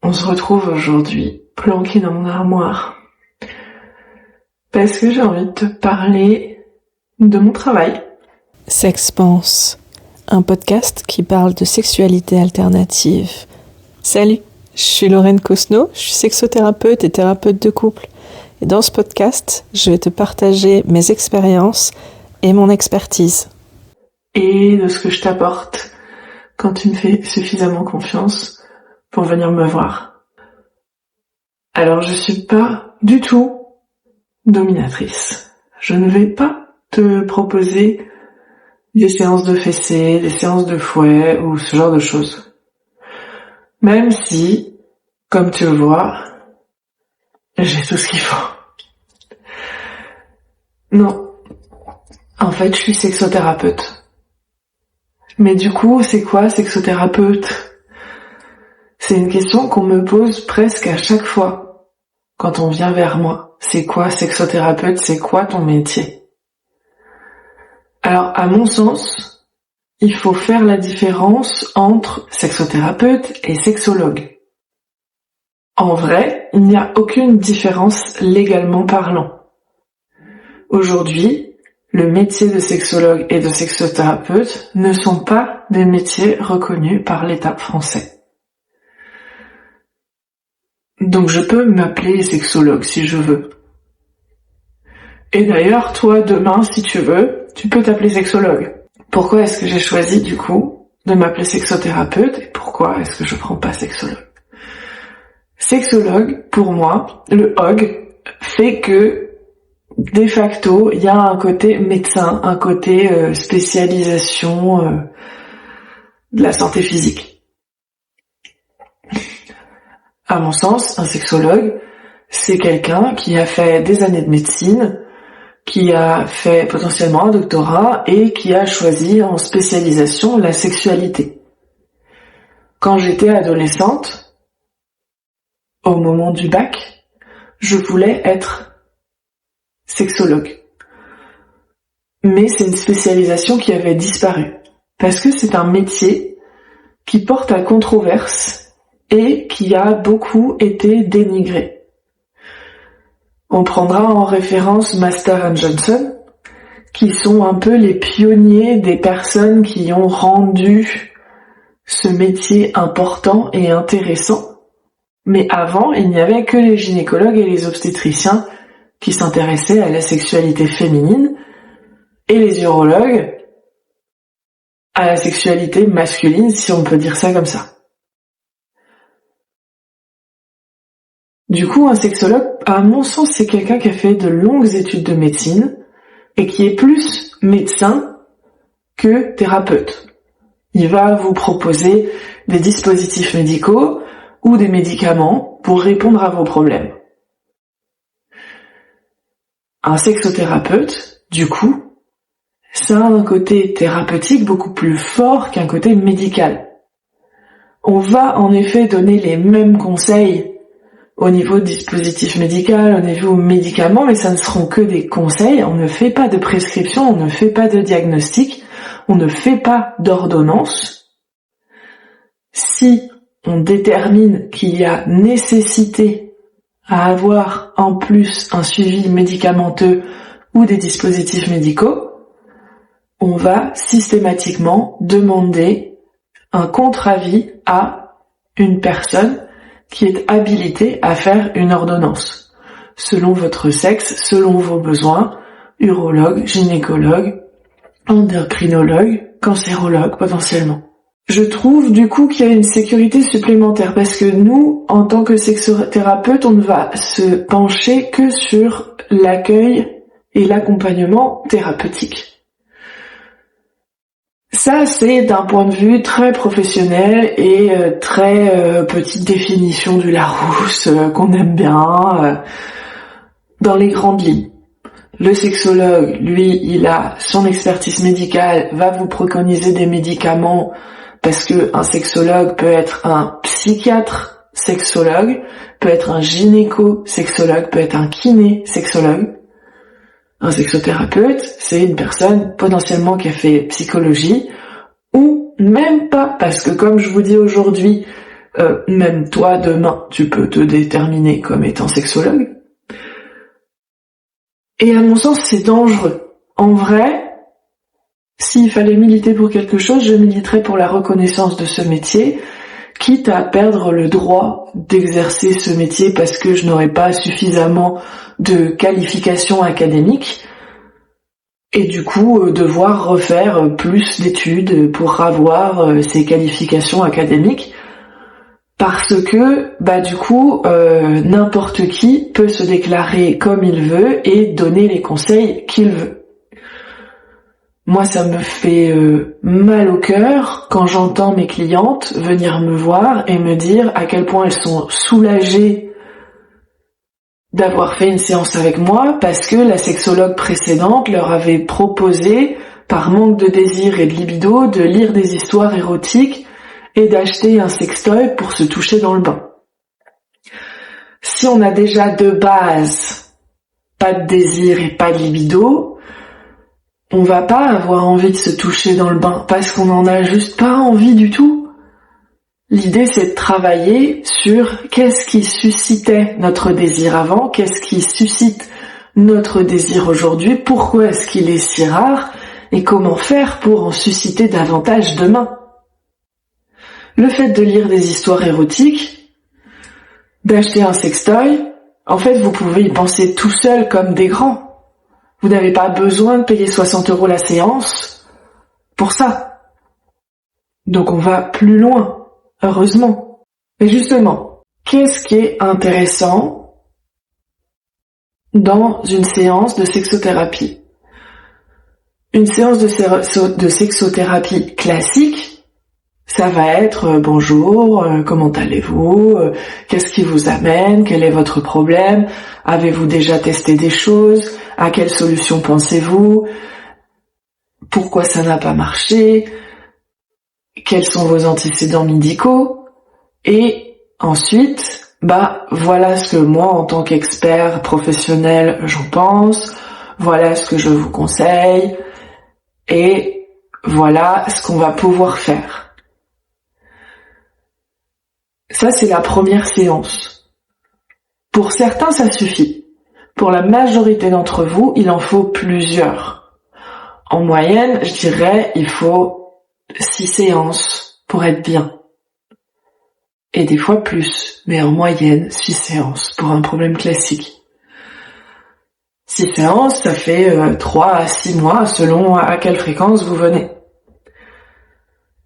On se retrouve aujourd'hui, planqué dans mon armoire, parce que j'ai envie de te parler de mon travail. Sexpense, un podcast qui parle de sexualité alternative. Salut, je suis Lorraine Cosno, je suis sexothérapeute et thérapeute de couple. Et dans ce podcast, je vais te partager mes expériences et mon expertise. Et de ce que je t'apporte quand tu me fais suffisamment confiance pour venir me voir. Alors je suis pas du tout dominatrice. Je ne vais pas te proposer des séances de fessées, des séances de fouet ou ce genre de choses. Même si, comme tu le vois, j'ai tout ce qu'il faut. Non. En fait, je suis sexothérapeute. Mais du coup, c'est quoi sexothérapeute ? C'est une question qu'on me pose presque à chaque fois quand on vient vers moi. C'est quoi sexothérapeute ? C'est quoi ton métier ? Alors, à mon sens, il faut faire la différence entre sexothérapeute et sexologue. En vrai, il n'y a aucune différence légalement parlant. Aujourd'hui, le métier de sexologue et de sexothérapeute ne sont pas des métiers reconnus par l'État français. Donc je peux m'appeler sexologue si je veux. Et d'ailleurs, toi, demain, si tu veux, tu peux t'appeler sexologue. Pourquoi est-ce que j'ai choisi, du coup, de m'appeler sexothérapeute et pourquoi est-ce que je prends pas sexologue ? Sexologue, pour moi, le OG, fait que, de facto, il y a un côté médecin, un côté spécialisation de la santé physique. À mon sens, un sexologue, c'est quelqu'un qui a fait des années de médecine, qui a fait potentiellement un doctorat et qui a choisi en spécialisation la sexualité. Quand j'étais adolescente, au moment du bac, je voulais être sexologue. Mais c'est une spécialisation qui avait disparu. Parce que c'est un métier qui porte à controverse et qui a beaucoup été dénigré. On prendra en référence Master & Johnson, qui sont un peu les pionniers des personnes qui ont rendu ce métier important et intéressant. Mais avant, il n'y avait que les gynécologues et les obstétriciens qui s'intéressaient à la sexualité féminine, et les urologues à la sexualité masculine, si on peut dire ça comme ça. Du coup, un sexologue, à mon sens, c'est quelqu'un qui a fait de longues études de médecine et qui est plus médecin que thérapeute. Il va vous proposer des dispositifs médicaux ou des médicaments pour répondre à vos problèmes. Un sexothérapeute, du coup, ça a un côté thérapeutique beaucoup plus fort qu'un côté médical. On va en effet donner les mêmes conseils au niveau dispositif médical, au niveau médicaments, mais ça ne seront que des conseils. On ne fait pas de prescription, on ne fait pas de diagnostic, on ne fait pas d'ordonnance. Si on détermine qu'il y a nécessité à avoir en plus un suivi médicamenteux ou des dispositifs médicaux, on va systématiquement demander un contre-avis à une personne qui est habilitée à faire une ordonnance, selon votre sexe, selon vos besoins, urologue, gynécologue, endocrinologue, cancérologue potentiellement. Je trouve du coup qu'il y a une sécurité supplémentaire parce que nous, en tant que sexothérapeute, on ne va se pencher que sur l'accueil et l'accompagnement thérapeutique. Ça, c'est d'un point de vue très professionnel et très petite définition du Larousse qu'on aime bien dans les grandes lignes. Le sexologue, lui, il a son expertise médicale, va vous préconiser des médicaments parce que un sexologue peut être un psychiatre sexologue, peut être un gynéco-sexologue, peut être un kiné-sexologue. Un sexothérapeute, c'est une personne potentiellement qui a fait psychologie ou même pas, parce que comme je vous dis aujourd'hui, même toi, demain, tu peux te déterminer comme étant sexologue. Et à mon sens, c'est dangereux. En vrai, s'il fallait militer pour quelque chose, je militerais pour la reconnaissance de ce métier, quitte à perdre le droit d'exercer ce métier parce que je n'aurais pas suffisamment de qualifications académiques, et du coup devoir refaire plus d'études pour avoir ces qualifications académiques, parce que du coup n'importe qui peut se déclarer comme il veut et donner les conseils qu'il veut. Moi, ça me fait mal au cœur quand j'entends mes clientes venir me voir et me dire à quel point elles sont soulagées d'avoir fait une séance avec moi parce que la sexologue précédente leur avait proposé, par manque de désir et de libido, de lire des histoires érotiques et d'acheter un sextoy pour se toucher dans le bain. Si on a déjà de base pas de désir et pas de libido, on va pas avoir envie de se toucher dans le bain parce qu'on en a juste pas envie du tout. L'idée, c'est de travailler sur qu'est-ce qui suscitait notre désir avant, qu'est-ce qui suscite notre désir aujourd'hui, pourquoi est-ce qu'il est si rare et comment faire pour en susciter davantage demain. Le fait de lire des histoires érotiques, d'acheter un sextoy, en fait, vous pouvez y penser tout seul comme des grands. Vous n'avez pas besoin de payer 60 € la séance pour ça. Donc on va plus loin, heureusement. Et justement, qu'est-ce qui est intéressant dans une séance de sexothérapie? Une séance de sexothérapie classique, ça va être bonjour, comment allez-vous, qu'est-ce qui vous amène, quel est votre problème, avez-vous déjà testé des choses, à quelle solution pensez-vous, pourquoi ça n'a pas marché, quels sont vos antécédents médicaux, et ensuite, voilà ce que moi en tant qu'expert professionnel j'en pense, voilà ce que je vous conseille, et voilà ce qu'on va pouvoir faire. Ça, c'est la première séance. Pour certains, ça suffit. Pour la majorité d'entre vous, il en faut plusieurs. En moyenne, je dirais, il faut 6 séances pour être bien. Et des fois plus, mais en moyenne, 6 séances pour un problème classique. 6 séances, ça fait 3 à 6 mois selon à quelle fréquence vous venez.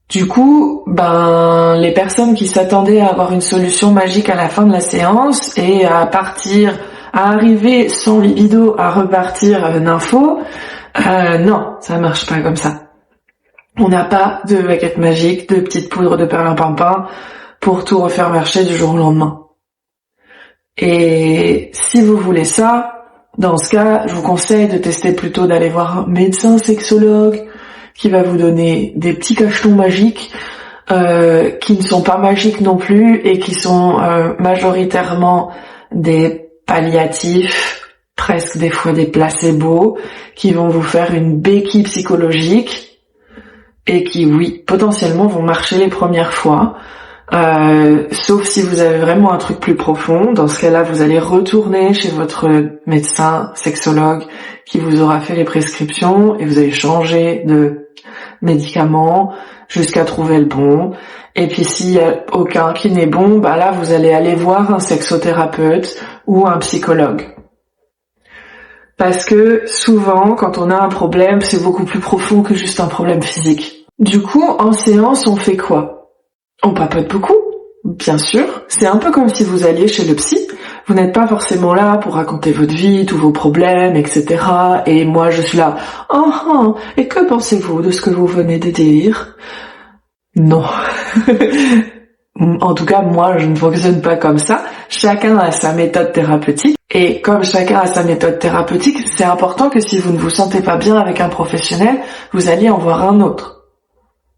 Du coup, les personnes qui s'attendaient à avoir une solution magique à la fin de la séance et à arriver sans libido à repartir nympho, non, ça marche pas comme ça. On n'a pas de baguette magique, de petite poudre de perlimpinpin pour tout refaire marcher du jour au lendemain. Et si vous voulez ça, dans ce cas, je vous conseille de tester plutôt d'aller voir un médecin sexologue qui va vous donner des petits cachetons magiques qui ne sont pas magiques non plus et qui sont majoritairement des palliatifs, presque des fois des placebos, qui vont vous faire une béquille psychologique et qui, oui, potentiellement vont marcher les premières fois. Sauf si vous avez vraiment un truc plus profond. Dans ce cas-là, vous allez retourner chez votre médecin sexologue qui vous aura fait les prescriptions et vous allez changer de médicaments jusqu'à trouver le bon. Et puis s'il y a aucun qui n'est bon, là vous allez aller voir un sexothérapeute ou un psychologue. Parce que souvent, quand on a un problème, c'est beaucoup plus profond que juste un problème physique. Du coup, en séance, on fait quoi? On papote beaucoup, bien sûr. C'est un peu comme si vous alliez chez le psy. Vous n'êtes pas forcément là pour raconter votre vie, tous vos problèmes, etc. Et moi, je suis là. Et que pensez-vous de ce que vous venez de dire? Non. En tout cas, moi, je ne fonctionne pas comme ça. Chacun a sa méthode thérapeutique. Et comme chacun a sa méthode thérapeutique, c'est important que si vous ne vous sentez pas bien avec un professionnel, vous alliez en voir un autre.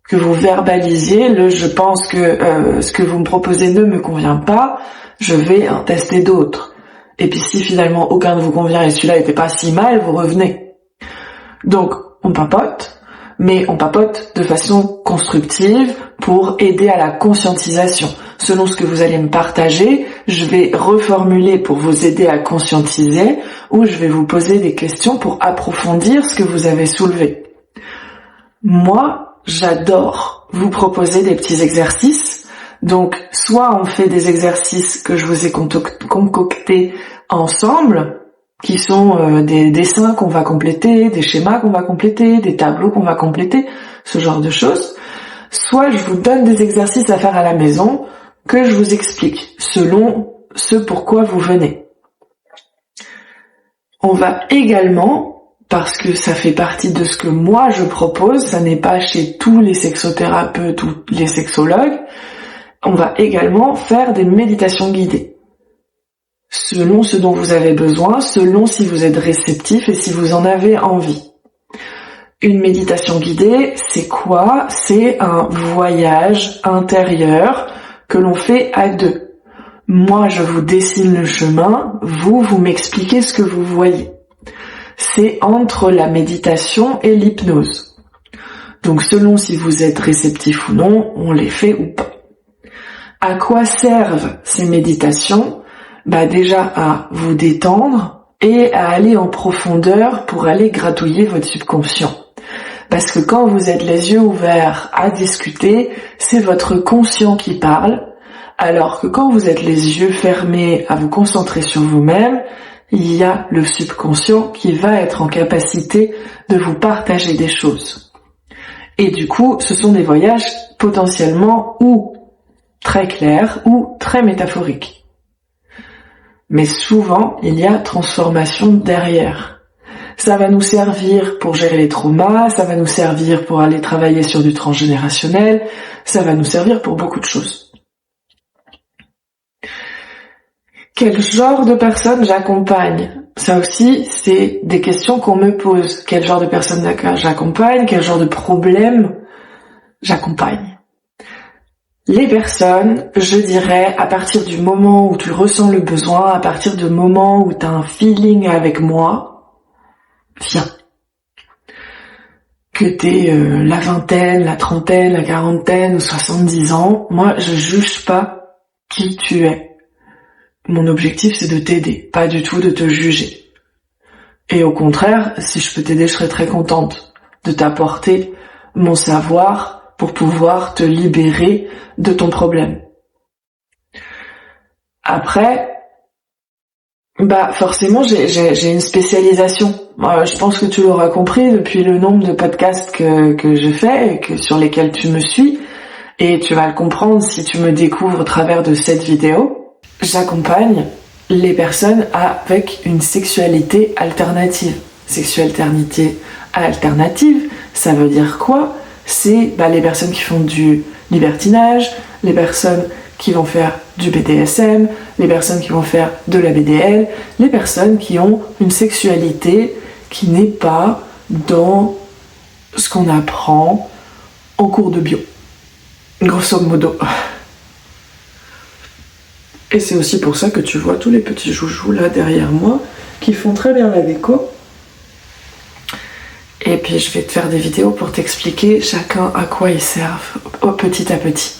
Que vous verbalisiez je pense que ce que vous me proposez ne me convient pas, je vais en tester d'autres. Et puis si finalement aucun ne vous convient et celui-là était pas si mal, vous revenez. Donc, on papote. mais on papote de façon constructive pour aider à la conscientisation. Selon ce que vous allez me partager, je vais reformuler pour vous aider à conscientiser ou je vais vous poser des questions pour approfondir ce que vous avez soulevé. Moi, j'adore vous proposer des petits exercices. Donc, soit on fait des exercices que je vous ai concoctés ensemble, qui sont des dessins qu'on va compléter, des schémas qu'on va compléter, des tableaux qu'on va compléter, ce genre de choses. Soit je vous donne des exercices à faire à la maison que je vous explique selon ce pourquoi vous venez. On va également, parce que ça fait partie de ce que moi je propose, ça n'est pas chez tous les sexothérapeutes ou les sexologues, on va également faire des méditations guidées. Selon ce dont vous avez besoin, selon si vous êtes réceptif et si vous en avez envie. Une méditation guidée, c'est quoi? C'est un voyage intérieur que l'on fait à deux. Moi, je vous dessine le chemin, vous m'expliquez ce que vous voyez. C'est entre la méditation et l'hypnose. Donc selon si vous êtes réceptif ou non, on les fait ou pas. À quoi servent ces méditations? Déjà à vous détendre et à aller en profondeur pour aller gratouiller votre subconscient. Parce que quand vous êtes les yeux ouverts à discuter, c'est votre conscient qui parle, alors que quand vous êtes les yeux fermés à vous concentrer sur vous-même, il y a le subconscient qui va être en capacité de vous partager des choses. Et du coup, ce sont des voyages potentiellement ou très clairs ou très métaphoriques. Mais souvent, il y a transformation derrière. Ça va nous servir pour gérer les traumas, ça va nous servir pour aller travailler sur du transgénérationnel, ça va nous servir pour beaucoup de choses. Quel genre de personne j'accompagne? Ça aussi, c'est des questions qu'on me pose. Quel genre de personne j'accompagne? Quel genre de problème j'accompagne? Les personnes, je dirais, à partir du moment où tu ressens le besoin, à partir du moment où tu as un feeling avec moi, viens. Que t'aies la vingtaine, la trentaine, la quarantaine ou 70 ans, moi je juge pas qui tu es. Mon objectif c'est de t'aider, pas du tout de te juger. Et au contraire, si je peux t'aider, je serais très contente de t'apporter mon savoir pour pouvoir te libérer de ton problème. Après, forcément, j'ai une spécialisation. Je pense que tu l'auras compris depuis le nombre de podcasts que je fais et sur lesquels tu me suis, et tu vas le comprendre si tu me découvres au travers de cette vidéo. J'accompagne les personnes avec une sexualité alternative. Sexualité alternative, ça veut dire quoi? C'est les personnes qui font du libertinage, les personnes qui vont faire du BDSM, les personnes qui vont faire de la BDL, les personnes qui ont une sexualité qui n'est pas dans ce qu'on apprend en cours de bio. Grosso modo. Et c'est aussi pour ça que tu vois tous les petits joujoux là derrière moi qui font très bien la déco. Et puis je vais te faire des vidéos pour t'expliquer chacun à quoi ils servent, petit à petit.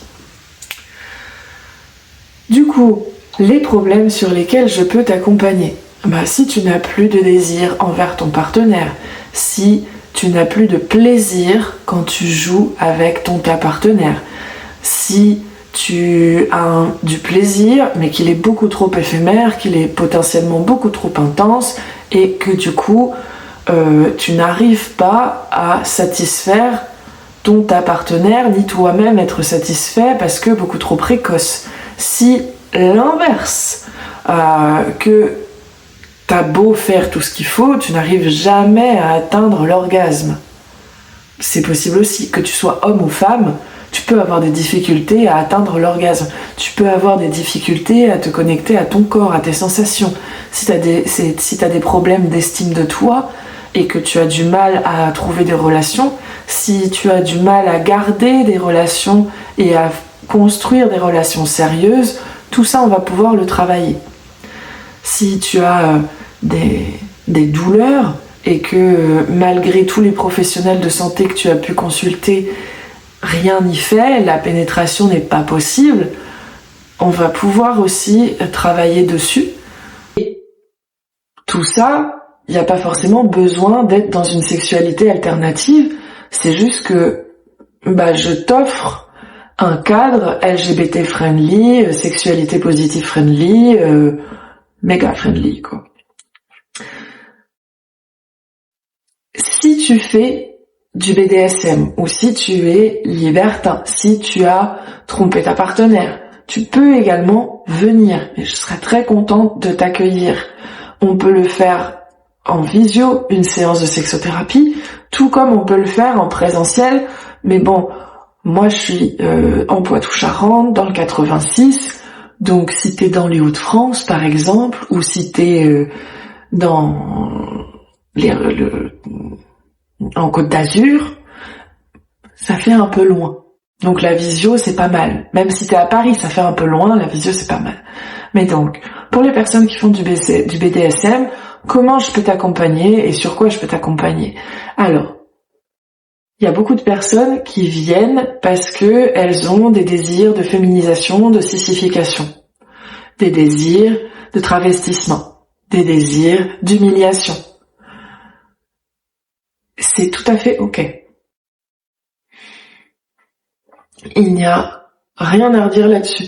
Du coup, les problèmes sur lesquels je peux t'accompagner. Si tu n'as plus de désir envers ton partenaire, si tu n'as plus de plaisir quand tu joues avec ta partenaire, si tu as du plaisir mais qu'il est beaucoup trop éphémère, qu'il est potentiellement beaucoup trop intense et que du coup tu n'arrives pas à satisfaire ta partenaire ni toi-même être satisfait parce que beaucoup trop précoce. Si l'inverse, que t'as beau faire tout ce qu'il faut, tu n'arrives jamais à atteindre l'orgasme. C'est possible aussi, que tu sois homme ou femme, tu peux avoir des difficultés à atteindre l'orgasme. Tu peux avoir des difficultés à te connecter à ton corps, à tes sensations. Si t'as des problèmes d'estime de toi et que tu as du mal à trouver des relations, si tu as du mal à garder des relations et à construire des relations sérieuses, tout ça on va pouvoir le travailler. Si tu as des douleurs et que malgré tous les professionnels de santé que tu as pu consulter, rien n'y fait, la pénétration n'est pas possible, on va pouvoir aussi travailler dessus. Et tout ça, il n'y a pas forcément besoin d'être dans une sexualité alternative, c'est juste que je t'offre un cadre LGBT friendly, sexualité positive friendly, méga friendly, quoi. Si tu fais du BDSM ou si tu es libertin, si tu as trompé ta partenaire, tu peux également venir et je serai très contente de t'accueillir. On peut le faire en visio, une séance de sexothérapie, tout comme on peut le faire en présentiel, mais bon, moi je suis en Poitou-Charentes, dans le 86, donc si t'es dans les Hauts-de-France par exemple, ou si t'es en Côte d'Azur, ça fait un peu loin. Donc la visio c'est pas mal. Même si t'es à Paris, ça fait un peu loin, la visio c'est pas mal. Mais donc, pour les personnes qui font du BDSM, comment je peux t'accompagner et sur quoi je peux t'accompagner? Alors, il y a beaucoup de personnes qui viennent parce que elles ont des désirs de féminisation, de sissification, des désirs de travestissement, des désirs d'humiliation. C'est tout à fait ok. Il n'y a rien à redire là-dessus.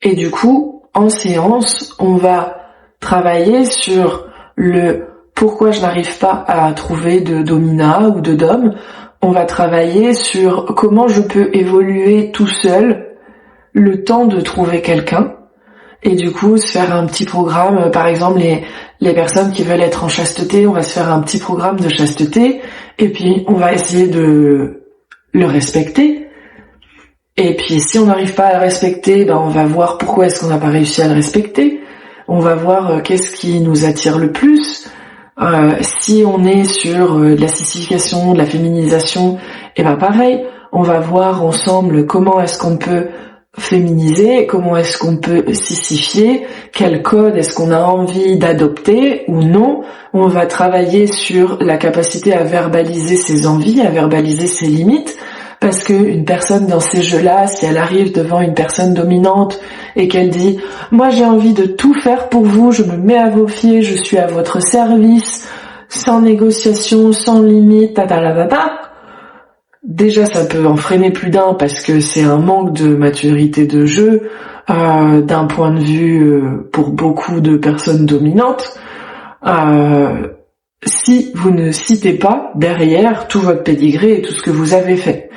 Et du coup, en séance, on va travailler sur le pourquoi je n'arrive pas à trouver de domina ou de dom. On va travailler sur comment je peux évoluer tout seul le temps de trouver quelqu'un. Et du coup, se faire un petit programme, par exemple, les personnes qui veulent être en chasteté, on va se faire un petit programme de chasteté, et puis on va essayer de le respecter. Et puis si on n'arrive pas à le respecter, on va voir pourquoi est-ce qu'on n'a pas réussi à le respecter. On va voir qu'est-ce qui nous attire le plus. Si on est sur de la sissification, de la féminisation, pareil, on va voir ensemble comment est-ce qu'on peut féminiser, comment est-ce qu'on peut sissifier, quel code est-ce qu'on a envie d'adopter ou non. On va travailler sur la capacité à verbaliser ses envies, à verbaliser ses limites, parce que une personne dans ces jeux-là, si elle arrive devant une personne dominante et qu'elle dit « Moi j'ai envie de tout faire pour vous, je me mets à vos pieds, je suis à votre service, sans négociation, sans limite, déjà ça peut en freiner plus d'un parce que c'est un manque de maturité de jeu d'un point de vue pour beaucoup de personnes dominantes. Si vous ne citez pas derrière tout votre pédigré et tout ce que vous avez fait.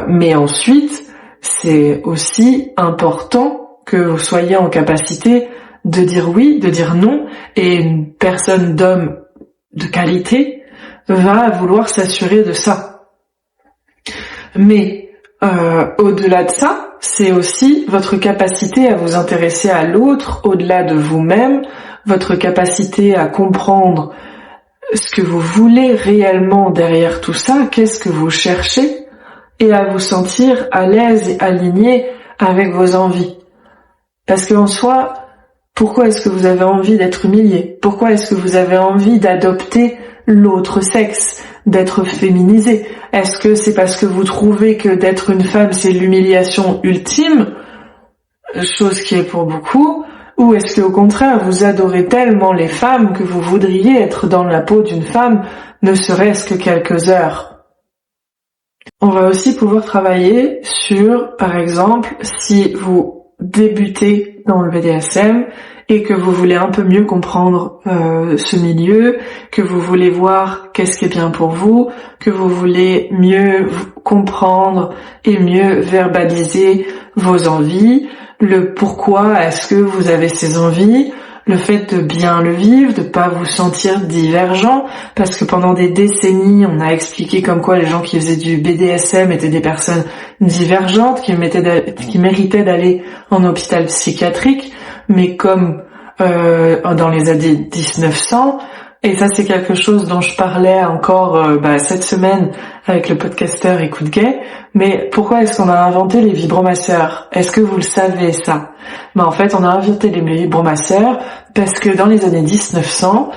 Mais ensuite, c'est aussi important que vous soyez en capacité de dire oui, de dire non, et une personne d'homme de qualité va vouloir s'assurer de ça. Mais au-delà de ça, c'est aussi votre capacité à vous intéresser à l'autre, au-delà de vous-même, votre capacité à comprendre ce que vous voulez réellement derrière tout ça, qu'est-ce que vous cherchez, et à vous sentir à l'aise et aligné avec vos envies. Parce qu'en soi, pourquoi est-ce que vous avez envie d'être humilié? Pourquoi est-ce que vous avez envie d'adopter l'autre sexe, d'être féminisé? Est-ce que c'est parce que vous trouvez que d'être une femme c'est l'humiliation ultime, chose qui est pour beaucoup? Ou est-ce que au contraire vous adorez tellement les femmes que vous voudriez être dans la peau d'une femme, ne serait-ce que quelques heures? On va aussi pouvoir travailler sur, par exemple, si vous débutez dans le BDSM et que vous voulez un peu mieux comprendre ce milieu, que vous voulez voir qu'est-ce qui est bien pour vous, que vous voulez mieux comprendre et mieux verbaliser vos envies, le pourquoi est-ce que vous avez ces envies, le fait de bien le vivre, de pas vous sentir divergent, parce que pendant des décennies, on a expliqué comme quoi les gens qui faisaient du BDSM étaient des personnes divergentes, qui méritaient d'aller en hôpital psychiatrique, mais comme dans les années 1900, et ça c'est quelque chose dont je parlais encore cette semaine avec le podcasteur Écoute Gay, mais pourquoi est-ce qu'on a inventé les vibromasseurs? Est-ce que vous le savez ça? En fait on a inventé les vibromasseurs parce que dans les années 1900,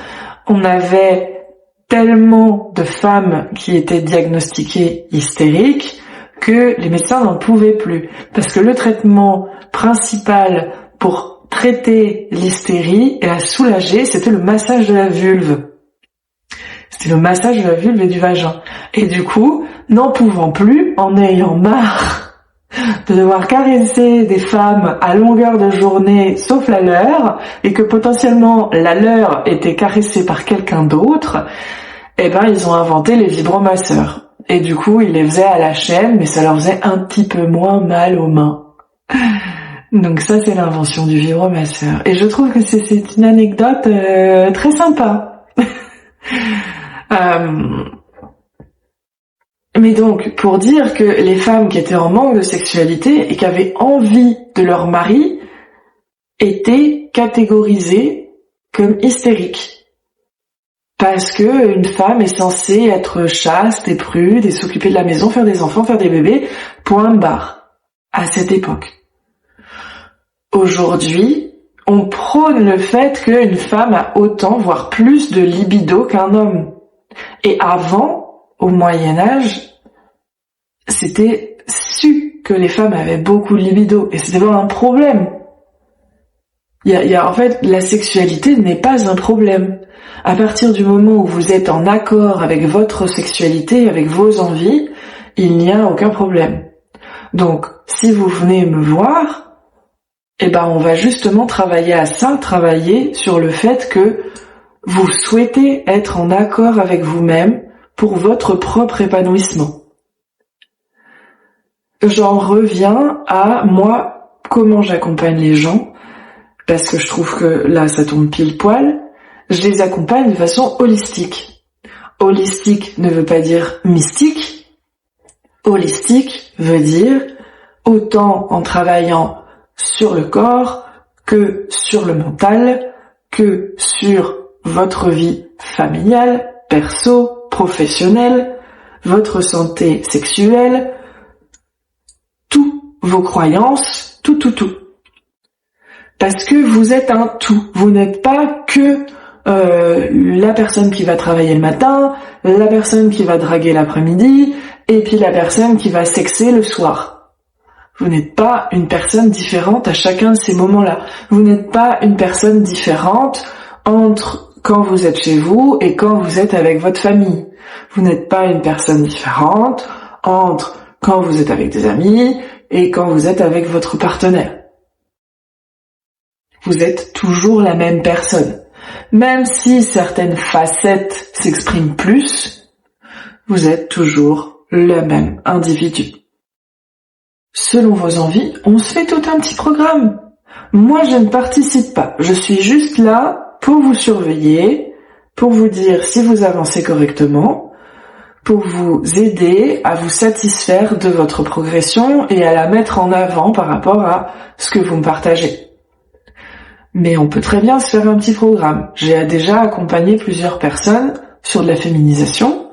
on avait tellement de femmes qui étaient diagnostiquées hystériques que les médecins n'en pouvaient plus. Parce que le traitement principal pour traiter l'hystérie et la soulager, c'était le massage de la vulve. C'était le massage de la vulve et du vagin. Et du coup, n'en pouvant plus, en ayant marre de devoir caresser des femmes à longueur de journée, sauf la leur, et que potentiellement la leur était caressée par quelqu'un d'autre, ils ont inventé les vibromasseurs. Et du coup, ils les faisaient à la chaîne, mais ça leur faisait un petit peu moins mal aux mains. Donc ça, c'est l'invention du vibromasseur. Et je trouve que c'est une anecdote très sympa. Mais donc, pour dire que les femmes qui étaient en manque de sexualité et qui avaient envie de leur mari étaient catégorisées comme hystériques. Parce que une femme est censée être chaste et prude et s'occuper de la maison, faire des enfants, faire des bébés, point barre. À cette époque. Aujourd'hui, on prône le fait qu'une femme a autant, voire plus de libido qu'un homme. Et avant, au Moyen-Âge, c'était su que les femmes avaient beaucoup de libido. Et c'était pas un problème. En fait, la sexualité n'est pas un problème. À partir du moment où vous êtes en accord avec votre sexualité, avec vos envies, il n'y a aucun problème. Donc, si vous venez me voir, on va justement travailler sur le fait que vous souhaitez être en accord avec vous-même pour votre propre épanouissement. J'en reviens à moi, comment j'accompagne les gens, parce que je trouve que là, ça tombe pile poil. Je les accompagne de façon holistique. Holistique ne veut pas dire mystique. Holistique veut dire autant en travaillant sur le corps que sur le mental, que sur votre vie familiale, perso, professionnelle, votre santé sexuelle, tous vos croyances, tout. Parce que vous êtes un tout. Vous n'êtes pas que la personne qui va travailler le matin, la personne qui va draguer l'après-midi, et puis la personne qui va sexer le soir. Vous n'êtes pas une personne différente à chacun de ces moments-là. Vous n'êtes pas une personne différente entre quand vous êtes chez vous et quand vous êtes avec votre famille. Vous n'êtes pas une personne différente entre quand vous êtes avec des amis et quand vous êtes avec votre partenaire. Vous êtes toujours la même personne. Même si certaines facettes s'expriment plus, vous êtes toujours le même individu. Selon vos envies, on se fait tout un petit programme. Moi, je ne participe pas. Je suis juste là pour vous surveiller, pour vous dire si vous avancez correctement, pour vous aider à vous satisfaire de votre progression et à la mettre en avant par rapport à ce que vous me partagez. Mais on peut très bien se faire un petit programme. J'ai déjà accompagné plusieurs personnes sur de la féminisation.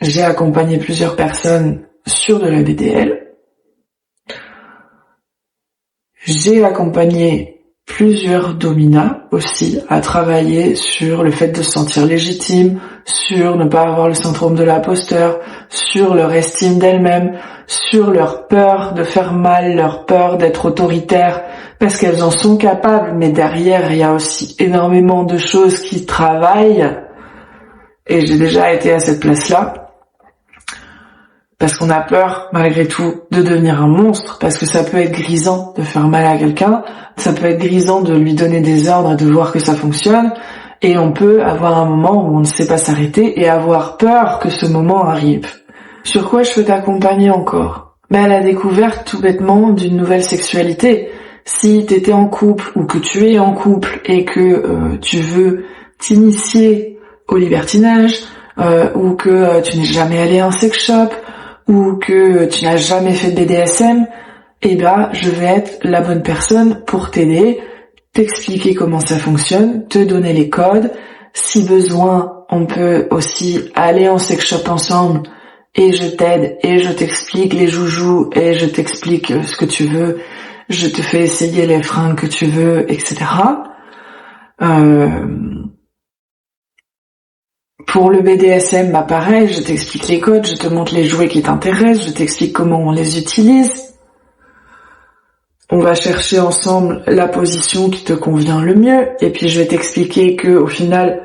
J'ai accompagné plusieurs personnes sur de la BDL. J'ai accompagné plusieurs dominas aussi à travailler sur le fait de se sentir légitime, sur ne pas avoir le syndrome de l'imposteur, sur leur estime d'elles-mêmes, sur leur peur de faire mal, leur peur d'être autoritaire, parce qu'elles en sont capables, mais derrière il y a aussi énormément de choses qui travaillent, et j'ai déjà été à cette place-là. Parce qu'on a peur, malgré tout, de devenir un monstre, parce que ça peut être grisant de faire mal à quelqu'un, ça peut être grisant de lui donner des ordres et de voir que ça fonctionne, et on peut avoir un moment où on ne sait pas s'arrêter et avoir peur que ce moment arrive. Sur quoi je peux t'accompagner encore ? À la découverte tout bêtement d'une nouvelle sexualité. Si t'étais en couple ou que tu es en couple et que tu veux t'initier au libertinage, ou que tu n'es jamais allé à un sex shop, ou que tu n'as jamais fait de BDSM, je vais être la bonne personne pour t'aider, t'expliquer comment ça fonctionne, te donner les codes. Si besoin, on peut aussi aller en sex shop ensemble et je t'aide et je t'explique les joujoux et je t'explique ce que tu veux, je te fais essayer les fringues que tu veux, etc. Pour le BDSM, pareil, je t'explique les codes, je te montre les jouets qui t'intéressent, je t'explique comment on les utilise. On va chercher ensemble la position qui te convient le mieux, et puis je vais t'expliquer que au final,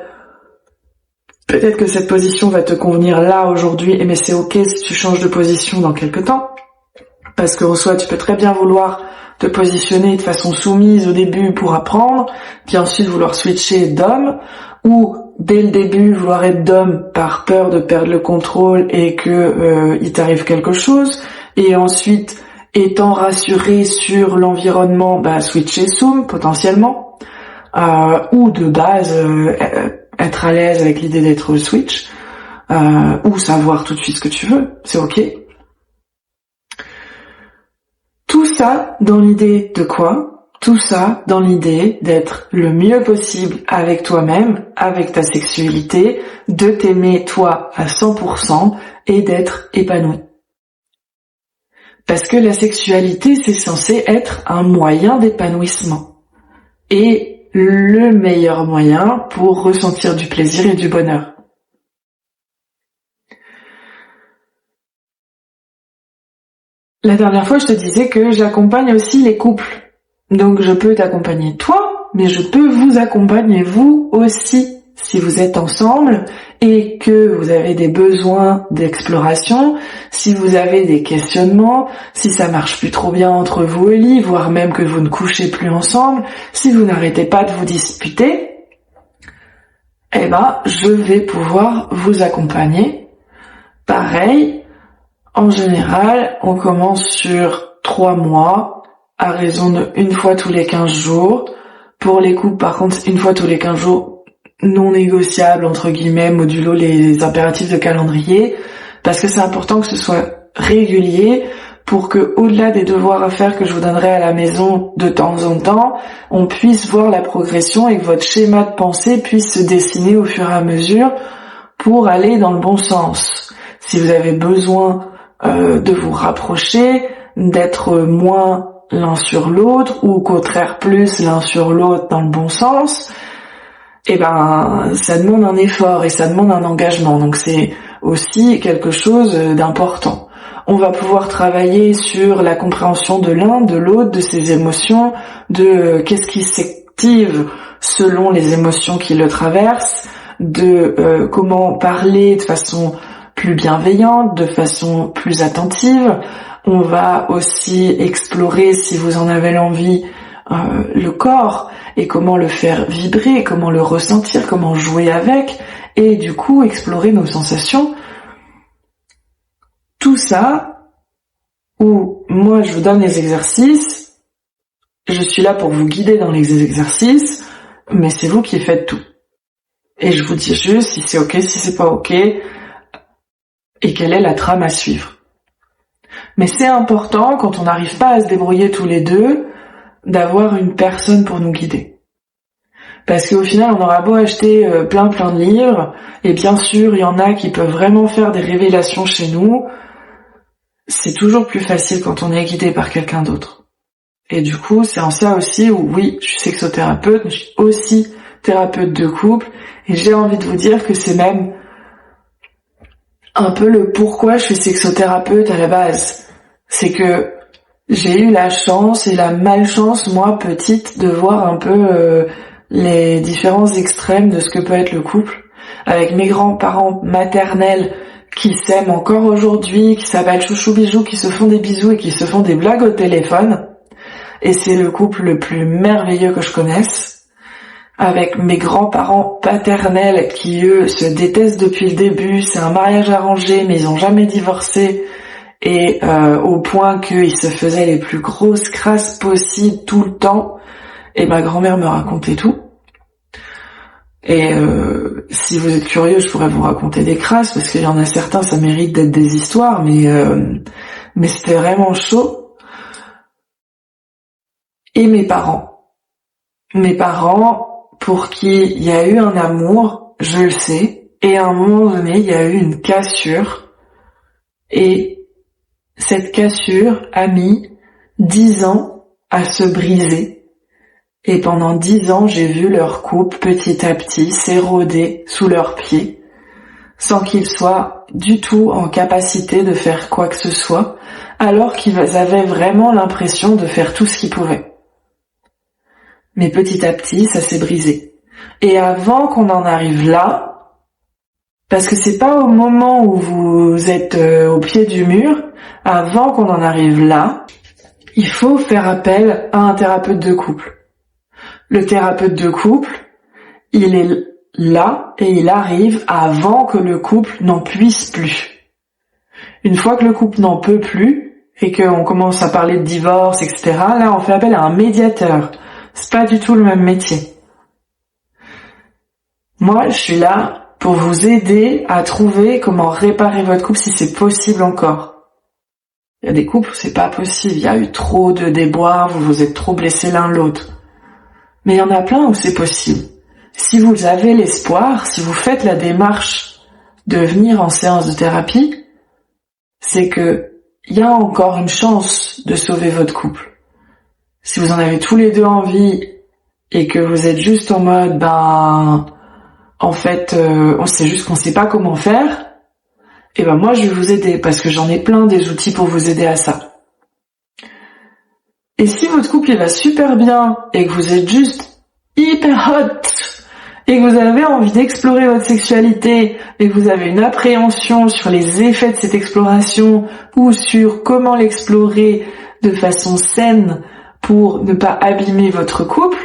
peut-être que cette position va te convenir là aujourd'hui, mais c'est ok si tu changes de position dans quelques temps. Parce que en soi, tu peux très bien vouloir te positionner de façon soumise au début pour apprendre, puis ensuite vouloir switcher d'homme, ou dès le début vouloir être d'homme par peur de perdre le contrôle et que il t'arrive quelque chose, et ensuite étant rassuré sur l'environnement, switcher soum potentiellement, ou de base être à l'aise avec l'idée d'être switch, ou savoir tout de suite ce que tu veux, c'est ok. Tout ça dans l'idée de quoi ? Tout ça dans l'idée d'être le mieux possible avec toi-même, avec ta sexualité, de t'aimer toi à 100% et d'être épanoui. Parce que la sexualité, c'est censé être un moyen d'épanouissement. Et le meilleur moyen pour ressentir du plaisir et du bonheur. La dernière fois, je te disais que j'accompagne aussi les couples. Donc je peux t'accompagner toi, mais je peux vous accompagner vous aussi si vous êtes ensemble et que vous avez des besoins d'exploration, si vous avez des questionnements, si ça marche plus trop bien entre vous au lit, voire même que vous ne couchez plus ensemble, si vous n'arrêtez pas de vous disputer, je vais pouvoir vous accompagner. Pareil, en général, on commence sur 3 mois, à raison de 1 fois tous les 15 jours. Pour les couples, par contre, 1 fois tous les 15 jours, non négociable, entre guillemets, modulo les impératifs de calendrier, parce que c'est important que ce soit régulier pour que, au-delà des devoirs à faire que je vous donnerai à la maison de temps en temps, on puisse voir la progression et que votre schéma de pensée puisse se dessiner au fur et à mesure pour aller dans le bon sens. Si vous avez besoin de vous rapprocher, d'être moins l'un sur l'autre, ou au contraire plus l'un sur l'autre dans le bon sens, ça demande un effort et ça demande un engagement. Donc c'est aussi quelque chose d'important. On va pouvoir travailler sur la compréhension de l'un, de l'autre, de ses émotions, de qu'est-ce qui s'active selon les émotions qui le traversent, de comment parler de façon plus bienveillante, de façon plus attentive. On va aussi explorer, si vous en avez l'envie, le corps et comment le faire vibrer, comment le ressentir, comment jouer avec, et du coup explorer nos sensations. Tout ça, où moi je vous donne les exercices, je suis là pour vous guider dans les exercices, mais c'est vous qui faites tout. Et je vous dis juste si c'est ok, si c'est pas ok, et quelle est la trame à suivre. Mais c'est important, quand on n'arrive pas à se débrouiller tous les deux, d'avoir une personne pour nous guider. Parce qu'au final, on aura beau acheter plein de livres, et bien sûr, il y en a qui peuvent vraiment faire des révélations chez nous, c'est toujours plus facile quand on est guidé par quelqu'un d'autre. Et du coup, c'est en ça aussi où, oui, je suis sexothérapeute, mais je suis aussi thérapeute de couple, et j'ai envie de vous dire que c'est même un peu le pourquoi je suis sexothérapeute à la base. C'est que j'ai eu la chance et la malchance, moi, petite, de voir un peu les différents extrêmes de ce que peut être le couple, avec mes grands-parents maternels qui s'aiment encore aujourd'hui, qui s'appellent chouchou bijou, qui se font des bisous et qui se font des blagues au téléphone. Et c'est le couple le plus merveilleux que je connaisse. Avec mes grands-parents paternels qui, eux, se détestent depuis le début. C'est un mariage arrangé, mais ils ont jamais divorcé. Et au point qu'ils se faisaient les plus grosses crasses possibles tout le temps. Et ma grand-mère me racontait tout. Et si vous êtes curieux, je pourrais vous raconter des crasses, parce qu'il y en a certains, ça mérite d'être des histoires, mais c'était vraiment chaud. Et mes parents, pour qui il y a eu un amour, je le sais, et à un moment donné, il y a eu une cassure, et cette cassure a mis 10 ans à se briser. Et pendant 10 ans, j'ai vu leur couple petit à petit s'éroder sous leurs pieds, sans qu'ils soient du tout en capacité de faire quoi que ce soit, alors qu'ils avaient vraiment l'impression de faire tout ce qu'ils pouvaient. Mais petit à petit, ça s'est brisé. Et avant qu'on en arrive là, parce que c'est pas au moment où vous êtes au pied du mur, avant qu'on en arrive là, il faut faire appel à un thérapeute de couple. Le thérapeute de couple, il est là et il arrive avant que le couple n'en puisse plus. Une fois que le couple n'en peut plus et qu'on commence à parler de divorce, etc., là on fait appel à un médiateur. C'est pas du tout le même métier. Moi, je suis là pour vous aider à trouver comment réparer votre couple si c'est possible encore. Il y a des couples où c'est pas possible, il y a eu trop de déboires, vous vous êtes trop blessés l'un l'autre. Mais il y en a plein où c'est possible. Si vous avez l'espoir, si vous faites la démarche de venir en séance de thérapie, c'est que il y a encore une chance de sauver votre couple. Si vous en avez tous les deux envie et que vous êtes juste en mode, en fait, on sait juste qu'on sait pas comment faire, et moi je vais vous aider parce que j'en ai plein des outils pour vous aider à ça. Et si votre couple il va super bien et que vous êtes juste hyper hot et que vous avez envie d'explorer votre sexualité et que vous avez une appréhension sur les effets de cette exploration ou sur comment l'explorer de façon saine pour ne pas abîmer votre couple,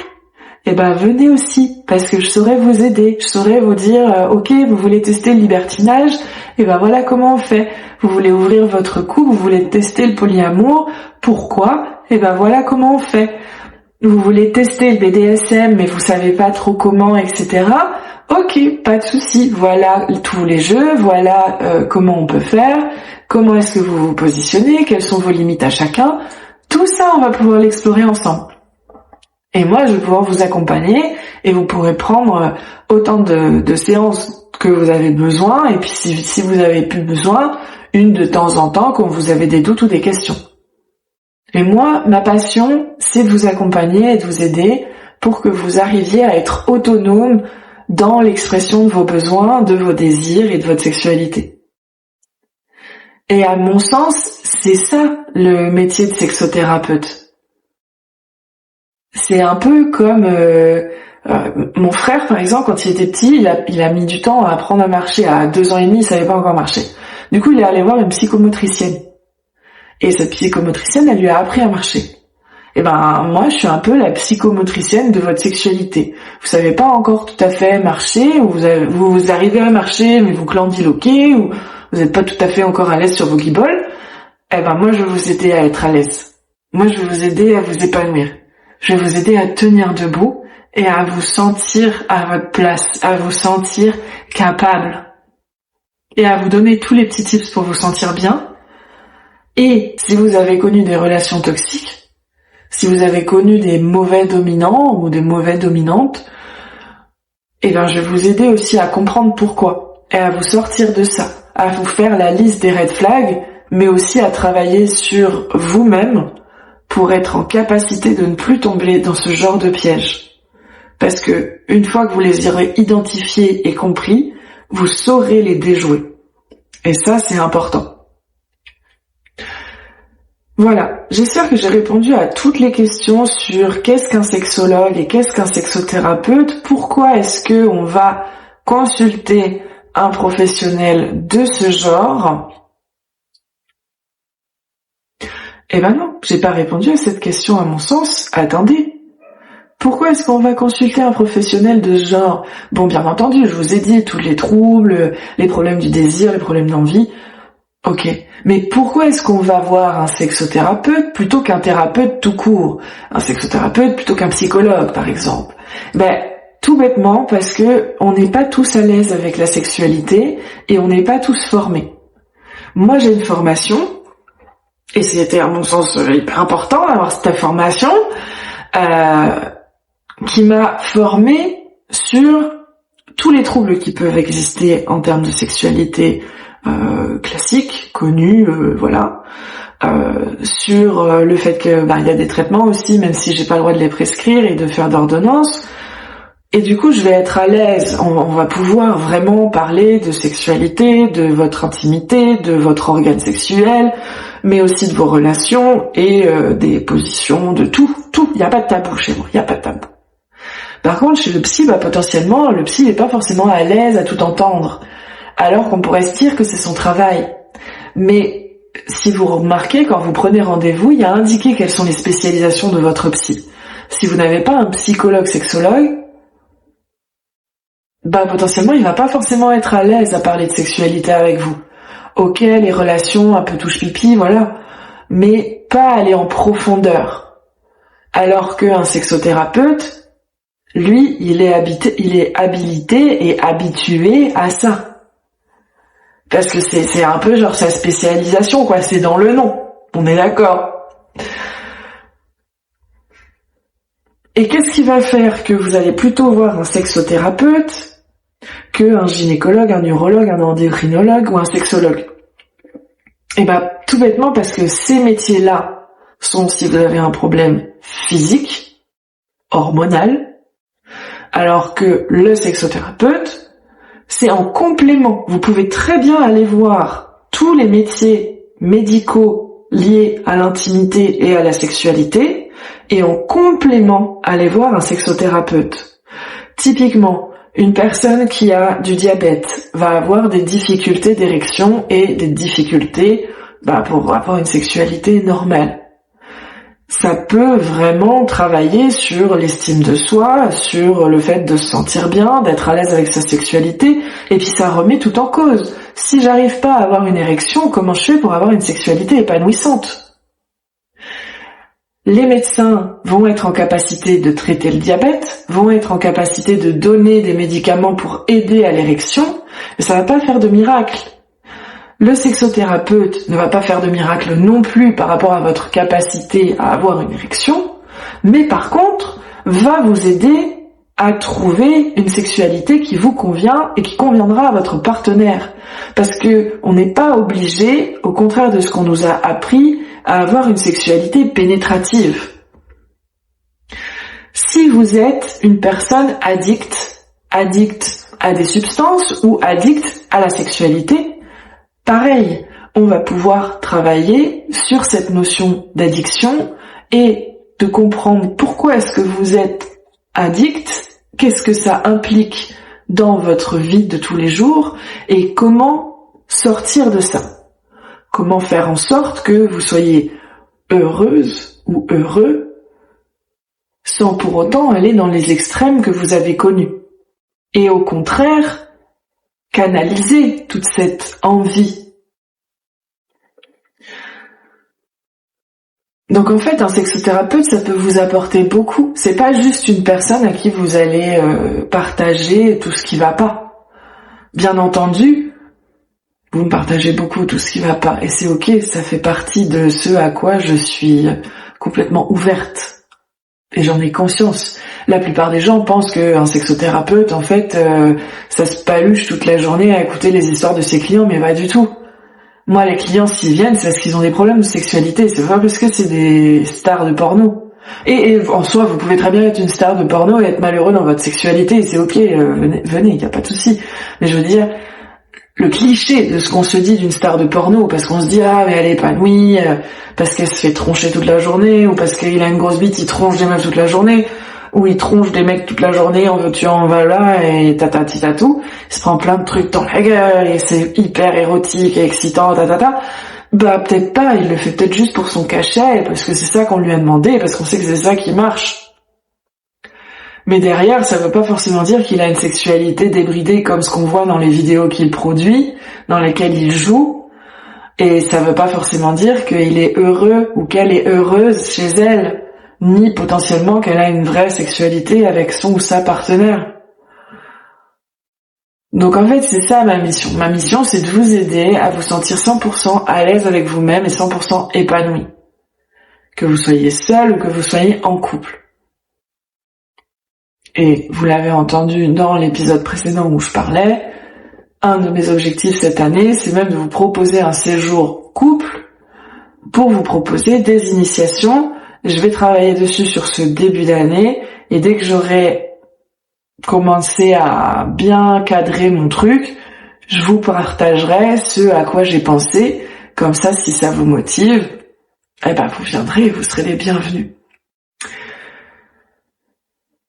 venez aussi, parce que je saurais vous aider, je saurais vous dire, ok, vous voulez tester le libertinage, voilà comment on fait. Vous voulez ouvrir votre couple, vous voulez tester le polyamour, pourquoi? Voilà comment on fait. Vous voulez tester le BDSM, mais vous savez pas trop comment, etc. Ok, pas de souci. Voilà tous les jeux, voilà comment on peut faire, comment est-ce que vous vous positionnez, quelles sont vos limites à chacun. Tout ça, on va pouvoir l'explorer ensemble. Et moi, je vais pouvoir vous accompagner et vous pourrez prendre autant de séances que vous avez besoin. Et puis, si vous avez plus besoin, une de temps en temps quand vous avez des doutes ou des questions. Et moi, ma passion, c'est de vous accompagner et de vous aider pour que vous arriviez à être autonome dans l'expression de vos besoins, de vos désirs et de votre sexualité. Et à mon sens, c'est ça le métier de sexothérapeute. C'est un peu comme mon frère, par exemple, quand il était petit, il a mis du temps à apprendre à marcher. À 2 ans et demi, il savait pas encore marcher. Du coup, il est allé voir une psychomotricienne. Et cette psychomotricienne, elle lui a appris à marcher. Moi, je suis un peu la psychomotricienne de votre sexualité. Vous savez pas encore tout à fait marcher, ou vous arrivez à marcher, mais vous glandiloquez, ou vous n'êtes pas tout à fait encore à l'aise sur vos guiboles. Moi, je vais vous aider à être à l'aise. Moi, je vais vous aider à vous épanouir. Je vais vous aider à tenir debout et à vous sentir à votre place, à vous sentir capable. Et à vous donner tous les petits tips pour vous sentir bien. Et si vous avez connu des relations toxiques, si vous avez connu des mauvais dominants ou des mauvaises dominantes, je vais vous aider aussi à comprendre pourquoi et à vous sortir de ça, à vous faire la liste des red flags, mais aussi à travailler sur vous-même pour être en capacité de ne plus tomber dans ce genre de piège. Parce que une fois que vous les aurez identifiés et compris, vous saurez les déjouer. Et ça, c'est important. Voilà, j'espère que j'ai répondu à toutes les questions sur qu'est-ce qu'un sexologue et qu'est-ce qu'un sexothérapeute, pourquoi est-ce que on va consulter un professionnel de ce genre. Non, j'ai pas répondu à cette question à mon sens. Attendez. Pourquoi est-ce qu'on va consulter un professionnel de ce genre? Bon, bien entendu, je vous ai dit tous les troubles, les problèmes du désir, les problèmes d'envie. Ok. Mais pourquoi est-ce qu'on va voir un sexothérapeute plutôt qu'un thérapeute tout court? Un sexothérapeute plutôt qu'un psychologue, par exemple? Tout bêtement parce que on n'est pas tous à l'aise avec la sexualité et on n'est pas tous formés. Moi, j'ai une formation, et c'était à mon sens hyper important d'avoir cette formation, qui m'a formée sur tous les troubles qui peuvent exister en termes de sexualité classique, connu, voilà. sur le fait que il y a des traitements aussi, même si j'ai pas le droit de les prescrire et de faire d'ordonnance. Et du coup, je vais être à l'aise. On va pouvoir vraiment parler de sexualité, de votre intimité, de votre organe sexuel, mais aussi de vos relations et des positions, de tout. Il n'y a pas de tabou chez moi, il n'y a pas de tabou. Par contre, chez le psy, potentiellement, le psy n'est pas forcément à l'aise à tout entendre, alors qu'on pourrait se dire que c'est son travail. Mais si vous remarquez, quand vous prenez rendez-vous, il y a indiqué quelles sont les spécialisations de votre psy. Si vous n'avez pas un psychologue sexologue, potentiellement, il va pas forcément être à l'aise à parler de sexualité avec vous. Ok, les relations un peu touche-pipi, voilà, mais pas aller en profondeur. Alors qu'un sexothérapeute, lui, il est habilité et habitué à ça. Parce que c'est un peu genre sa spécialisation, quoi, c'est dans le nom. On est d'accord. Et qu'est-ce qui va faire que vous allez plutôt voir un sexothérapeute qu'un gynécologue, un urologue, un endocrinologue ou un sexologue? Tout bêtement parce que ces métiers-là sont, si vous avez un problème physique, hormonal, alors que le sexothérapeute, c'est en complément. Vous pouvez très bien aller voir tous les métiers médicaux liés à l'intimité et à la sexualité, et en complément aller voir un sexothérapeute. Typiquement, une personne qui a du diabète va avoir des difficultés d'érection et des difficultés pour avoir une sexualité normale. Ça peut vraiment travailler sur l'estime de soi, sur le fait de se sentir bien, d'être à l'aise avec sa sexualité, et puis ça remet tout en cause. Si j'arrive pas à avoir une érection, comment je fais pour avoir une sexualité épanouissante? Les médecins vont être en capacité de traiter le diabète, vont être en capacité de donner des médicaments pour aider à l'érection, mais ça va pas faire de miracle. Le sexothérapeute ne va pas faire de miracle non plus par rapport à votre capacité à avoir une érection, mais par contre, va vous aider à trouver une sexualité qui vous convient et qui conviendra à votre partenaire. Parce que on n'est pas obligé, au contraire de ce qu'on nous a appris, à avoir une sexualité pénétrative. Si vous êtes une personne addicte à des substances ou addicte à la sexualité, pareil, on va pouvoir travailler sur cette notion d'addiction et de comprendre pourquoi est-ce que vous êtes addict, qu'est-ce que ça implique dans votre vie de tous les jours et comment sortir de ça. Comment faire en sorte que vous soyez heureuse ou heureux sans pour autant aller dans les extrêmes que vous avez connus. Et au contraire, canaliser toute cette envie. Donc en fait, un sexothérapeute, ça peut vous apporter beaucoup. C'est pas juste une personne à qui vous allez partager tout ce qui va pas. Bien entendu, vous me partagez beaucoup tout ce qui va pas. Et c'est ok, ça fait partie de ce à quoi je suis complètement ouverte. Et j'en ai conscience. La plupart des gens pensent qu'un sexothérapeute, en fait, ça se paluche toute la journée à écouter les histoires de ses clients, mais pas du tout. Moi, les clients, s'ils viennent, c'est parce qu'ils ont des problèmes de sexualité. C'est pas parce que c'est des stars de porno. Et en soi, vous pouvez très bien être une star de porno et être malheureux dans votre sexualité. C'est ok, venez, y a pas de souci. Mais je veux dire, le cliché de ce qu'on se dit d'une star de porno, parce qu'on se dit mais elle est épanouie, parce qu'elle se fait troncher toute la journée, ou parce qu'il a une grosse bite, il tronche des meufs toute la journée, ou il tronche des mecs toute la journée, en veux-tu en voilà, et tout, il se prend plein de trucs dans la gueule, et c'est hyper érotique et excitant, peut-être pas, il le fait peut-être juste pour son cachet, parce que c'est ça qu'on lui a demandé, parce qu'on sait que c'est ça qui marche. Mais derrière, ça veut pas forcément dire qu'il a une sexualité débridée comme ce qu'on voit dans les vidéos qu'il produit, dans lesquelles il joue. Et ça veut pas forcément dire qu'il est heureux ou qu'elle est heureuse chez elle, ni potentiellement qu'elle a une vraie sexualité avec son ou sa partenaire. Donc en fait, c'est ça ma mission. Ma mission, c'est de vous aider à vous sentir 100% à l'aise avec vous-même et 100% épanoui. Que vous soyez seul ou que vous soyez en couple. Et vous l'avez entendu dans l'épisode précédent où je parlais, un de mes objectifs cette année, c'est même de vous proposer un séjour couple pour vous proposer des initiations. Je vais travailler dessus sur ce début d'année et dès que j'aurai commencé à bien cadrer mon truc, je vous partagerai ce à quoi j'ai pensé. Comme ça, si ça vous motive, vous viendrez et vous serez les bienvenus.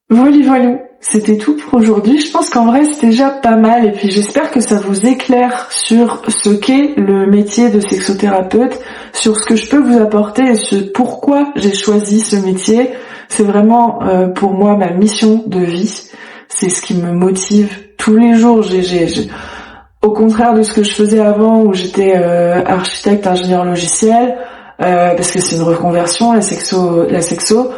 Voilà, c'était tout pour aujourd'hui. Je pense qu'en vrai, c'était déjà pas mal. Et puis, j'espère que ça vous éclaire sur ce qu'est le métier de sexothérapeute, sur ce que je peux vous apporter et sur pourquoi j'ai choisi ce métier. C'est vraiment, pour moi, ma mission de vie. C'est ce qui me motive tous les jours. Au contraire de ce que je faisais avant, où j'étais architecte, ingénieur logiciel, parce que c'est une reconversion, la sexo.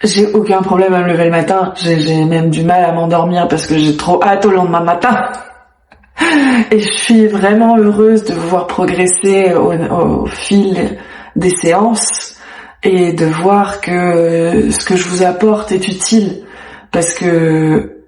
J'ai aucun problème à me lever le matin. J'ai même du mal à m'endormir parce que j'ai trop hâte au lendemain matin. Et je suis vraiment heureuse de vous voir progresser au fil des séances et de voir que ce que je vous apporte est utile. Parce que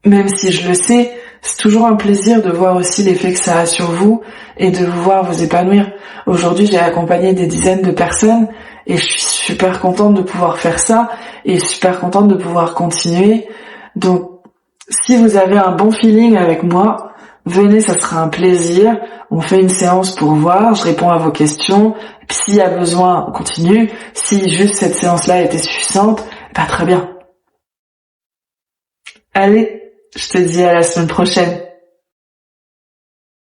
même si je le sais, c'est toujours un plaisir de voir aussi l'effet que ça a sur vous et de vous voir vous épanouir. Aujourd'hui, j'ai accompagné des dizaines de personnes et je suis super contente de pouvoir faire ça et super contente de pouvoir continuer. Donc, si vous avez un bon feeling avec moi, venez, ça sera un plaisir. On fait une séance pour voir, je réponds à vos questions. Et puis s'il y a besoin, on continue. Si juste cette séance-là était suffisante, très bien. Allez, je te dis à la semaine prochaine.